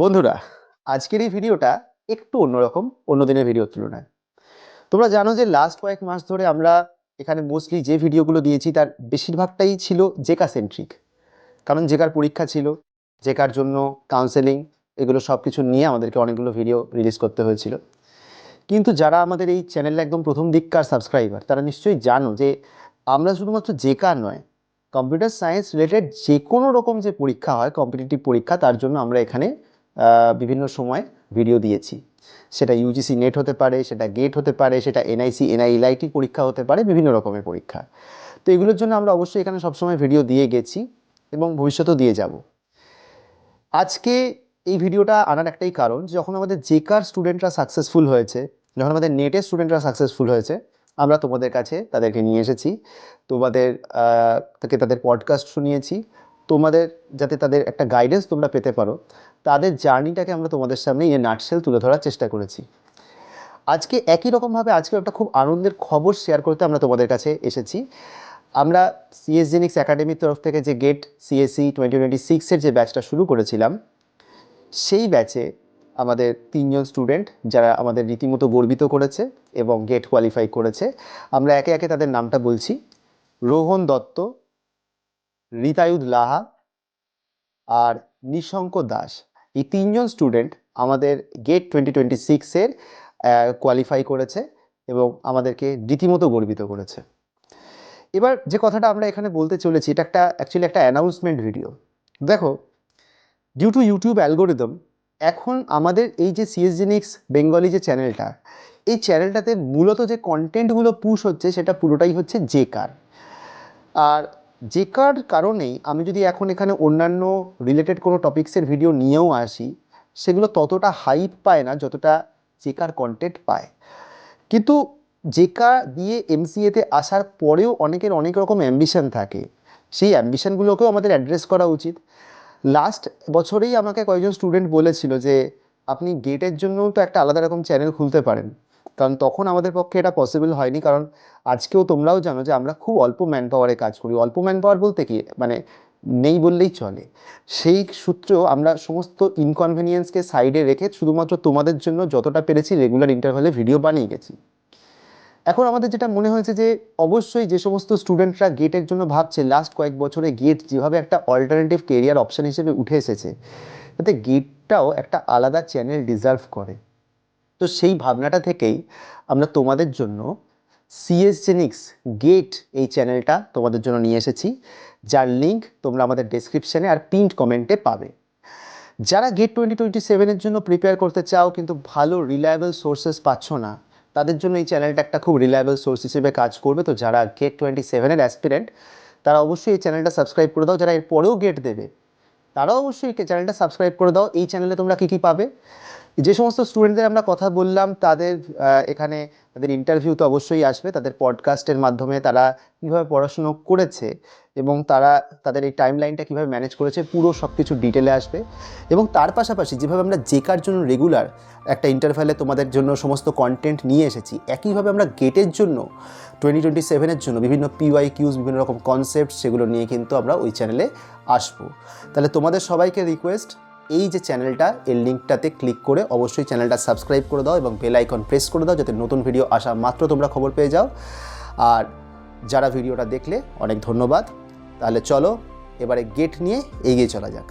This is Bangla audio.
বন্ধুরা, আজকের এই ভিডিওটা একটু অন্যরকম, অন্য দিনের ভিডিওর তুলনায়। তোমরা জানো যে লাস্ট কয়েক মাস ধরে আমরা এখানে মোস্টলি যে ভিডিওগুলো দিয়েছি তার বেশিরভাগটাই ছিল জেকা সেন্ট্রিক। কারণ জেকার পরীক্ষা ছিল, জেকার জন্য কাউন্সেলিং, এগুলো সব কিছু নিয়ে আমাদেরকে অনেকগুলো ভিডিও রিলিজ করতে হয়েছিল। কিন্তু যারা আমাদের এই চ্যানেলে একদম প্রথম দিককার সাবস্ক্রাইবার, তারা নিশ্চয়ই জানো যে আমরা শুধুমাত্র জেকা নয়, কম্পিউটার সায়েন্স রিলেটেড যে কোনো রকম যে পরীক্ষা হয়, কম্পিটিটিভ পরীক্ষা, তার জন্য আমরা এখানে বিভিন্ন সময় ভিডিও দিয়েছি। সেটা ইউজিসি নেট হতে পারে, সেটা গেট হতে পারে, সেটা এনআইসি এনআইএলআইটি পরীক্ষা হতে পারে, বিভিন্ন রকমের পরীক্ষা। তো এগুলোর জন্য আমরা অবশ্যই এখানে সবসময় ভিডিও দিয়ে গেছি এবং ভবিষ্যতেও দিয়ে যাব। আজকে এই ভিডিওটা আনার একটাই কারণ, যখন আমাদের জেকার স্টুডেন্টরা সাকসেসফুল হয়েছে, যখন আমাদের নেটের স্টুডেন্টরা সাকসেসফুল হয়েছে, আমরা তোমাদের কাছে তাদেরকে নিয়ে এসেছি, তোমাদের তাদের পডকাস্ট শুনিয়েছি, তোমাদের যাতে তাদের একটা গাইডেন্স তোমরা পেতে পারো, তাদের জার্নিটাকে আমরা তোমাদের সামনে ইন নাটসেল তুলে ধরার চেষ্টা করেছি। আজকে একই রকমভাবে আজকে একটা খুব আনন্দের খবর শেয়ার করতে আমরা তোমাদের কাছে এসেছি। আমরা সিএস জেনিক্স একাডেমির তরফ থেকে যে গেট সিএসসি 2026-এর যে ব্যাচটা শুরু করেছিলাম, সেই ব্যাচে আমাদের 3 জন স্টুডেন্ট যারা আমাদের রীতিমতো গর্বিত করেছে এবং গেট কোয়ালিফাই করেছে। আমরা একে একে তাদের নামটা বলছি। রোহন দত্ত, রিতায়ুদ লাহা আর নিশঙ্ক দাস, এই 3 জন স্টুডেন্ট আমাদের গেট 2026-এর কোয়ালিফাই করেছে এবং আমাদেরকে রীতিমতো গর্বিত করেছে। এবার যে কথাটা আমরা এখানে বলতে চলেছি, এটা অ্যাকচুয়ালি একটা অ্যানাউন্সমেন্ট ভিডিও। দেখো, ডিউ টু ইউটিউব অ্যালগোরিদম, এখন আমাদের এই যে সিএস জেনিক্স বেঙ্গলি যে চ্যানেলটা, এই চ্যানেলটাতে মূলত যে কন্টেন্টগুলো পুশ হচ্ছে সেটা পুরোটাই হচ্ছে জেকার। আর জেকার কারণেই আমি যদি এখন এখানে অন্যান্য রিলেটেড কোনো টপিক্সের ভিডিও নিয়েও আসি, সেগুলো ততটা হাইপ পায় না যতটা জেকার কন্টেন্ট পায়। কিন্তু জেকা দিয়ে এমসিএতে আসার পরেও অনেকের অনেক রকম অ্যাম্বিশন থাকে, সেই অ্যাম্বিশনগুলোকেও আমাদের অ্যাড্রেস করা উচিত। লাস্ট বছরেই আমাকে কয়েকজন স্টুডেন্ট বলেছিল যে আপনি গেটের জন্যও তো একটা আলাদা রকম চ্যানেল খুলতে পারেন, কারণ তখন আমাদের পক্ষে এটা পসিবল হয়নি। কারণ আজকেও তোমরাও জানো যে আমরা খুব অল্প ম্যান পাওয়ারে কাজ করি। অল্প ম্যান পাওয়ার বলতে কি, মানে নেই বললেই চলে। সেই সূত্রেও আমরা সমস্ত ইনকনভিনিয়েন্সকে সাইডে রেখে শুধুমাত্র তোমাদের জন্য যতটা পেরেছি রেগুলার ইন্টারভ্যালে ভিডিও বানিয়ে গেছি। এখন আমাদের যেটা মনে হয়েছে যে অবশ্যই যে সমস্ত স্টুডেন্টরা গেটের জন্য ভাবছে, লাস্ট কয়েক বছরে গেট যেভাবে একটা অল্টারনেটিভ কেরিয়ার অপশান হিসেবে উঠে এসেছে, তাতে গেটটাও একটা আলাদা চ্যানেল ডিজার্ভ করে। তো সেই ভাবনাটা থেকেই আমরা তোমাদের জন্য সিএস জেনিক্স গেট এই চ্যানেলটা তোমাদের জন্য নিয়ে এসেছি, যার লিঙ্ক তোমরা আমাদের ডেসক্রিপশানে আর পিন্ড কমেন্টে পাবে। যারা গেট 2027-এর জন্য প্রিপেয়ার করতে চাও কিন্তু ভালো রিলায়েবল সোর্সেস পাচ্ছ না, তাদের জন্য এই চ্যানেলটা একটা খুব রিলায়েবল সোর্স হিসেবে কাজ করবে। তো যারা গেট 27-এর অ্যাসপিরেন্ট, তারা অবশ্যই এই চ্যানেলটা সাবস্ক্রাইব করে দাও। যারা এর পরেও গেট দেবে, তারাও অবশ্যই চ্যানেলটা সাবস্ক্রাইব করে দাও। এই চ্যানেলে তোমরা কী কী পাবে, যে সমস্ত স্টুডেন্টদের আমরা কথা বললাম তাদের এখানে তাদের ইন্টারভিউ তো অবশ্যই আসবে, তাদের পডকাস্টের মাধ্যমে তারা কীভাবে পড়াশুনো করেছে এবং তারা তাদের এই টাইম লাইনটা কীভাবে ম্যানেজ করেছে, পুরো সব কিছু ডিটেলে আসবে। এবং তার পাশাপাশি যেভাবে আমরা জেকার জন্য রেগুলার একটা ইন্টারভ্যালে তোমাদের জন্য সমস্ত কন্টেন্ট নিয়ে এসেছি, একইভাবে আমরা গেটের জন্য 2027-এর জন্য বিভিন্ন PYQs, বিভিন্ন রকম কনসেপ্ট, সেগুলো নিয়ে কিন্তু আমরা ওই চ্যানেলে আসবো। তাহলে তোমাদের সবাইকে রিকোয়েস্ট, এই যে চ্যানেলটা, এর লিঙ্কটাতে ক্লিক করে অবশ্যই চ্যানেলটা সাবস্ক্রাইব করে দাও এবং বেল আইকন প্রেস করে দাও, যাতে নতুন ভিডিও আসা মাত্র তোমরা খবর পেয়ে যাও। আর যারা ভিডিওটা দেখলে অনেক ধন্যবাদ। তাহলে চলো এবারে গেট নিয়ে এগিয়ে চলা যাক।